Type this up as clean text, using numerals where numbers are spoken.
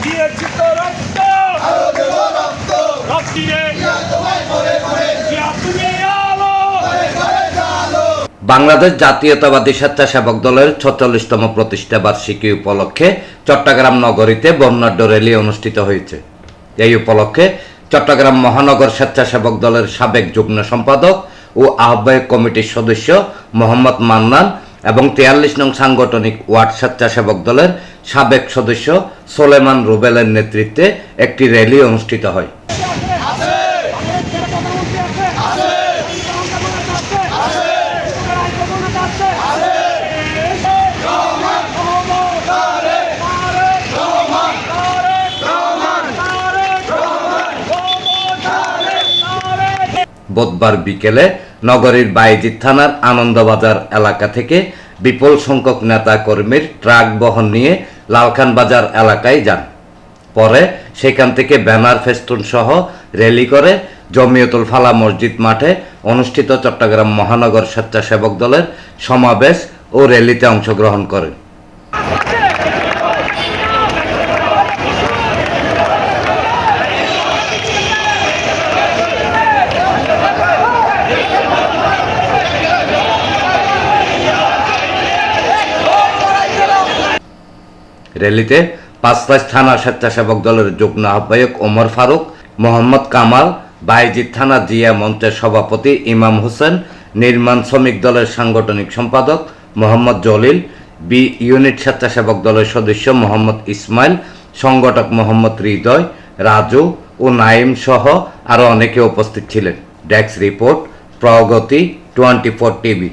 দিয়েছি তো রক্ত, রক্তিরে তুমি আলো। বাংলাদেশ জাতীয়তাবাদী স্বেচ্ছাসেবক দলের ৪৬তম প্রতিষ্ঠা বার্ষিকী উপলক্ষে চট্টগ্রাম নগরীতে বর্ণাঢ্য র্যালি অনুষ্ঠিত হয়েছে। এই উপলক্ষে চট্টগ্রাম মহানগর স্বেচ্ছাসেবক দলের সাবেক যুগ্ম সম্পাদক ও আহ্বায়ক কমিটির সদস্য মোহাম্মদ মান্নান এবং ৪৩ নং সাংগঠনিক ওয়ার্ড স্বেচ্ছাসেবক দলের সাবেক সদস্য সোলেমান রুবেলের নেতৃত্বে একটি র্যালি অনুষ্ঠিত হয়। বুধবার বিকেলে নগরীর বাইজিদ থানার আনন্দবাজার এলাকা থেকে বিপুল সংখ্যক নেতা কর্মীর ট্রাক বহন নিয়ে লালখান বাজার এলাকায় যান। পরে সেখান থেকে ব্যানার ফেস্টুন সহ র্যালি করে জমিয়তুল ফালাহ মসজিদ মাঠে অনুষ্ঠিত চট্টগ্রাম মহানগর স্বেচ্ছাসেবক দলের সমাবেশ ও র্যালিতে অংশগ্রহণ করেন। র্যালিতে পাঁচলাইশ থানা স্বেচ্ছাসেবক দলের যুগ্ম আহ্বায়ক ওমর ফারুক, মোহাম্মদ কামাল, বাইজিদ থানা জিয়া মঞ্চের সভাপতি ইমাম হোসেন, নির্মাণ শ্রমিক দলের সাংগঠনিক সম্পাদক মোহাম্মদ জলিল, বি ইউনিট স্বেচ্ছাসেবক দলের সদস্য মোহাম্মদ ইসমাইল, সংগঠক মোহাম্মদ হৃদয়, রাজু ও নাইম সহ আরও অনেকে উপস্থিত ছিলেন। ডেস্ক রিপোর্ট, প্রগতি 24 টিভি।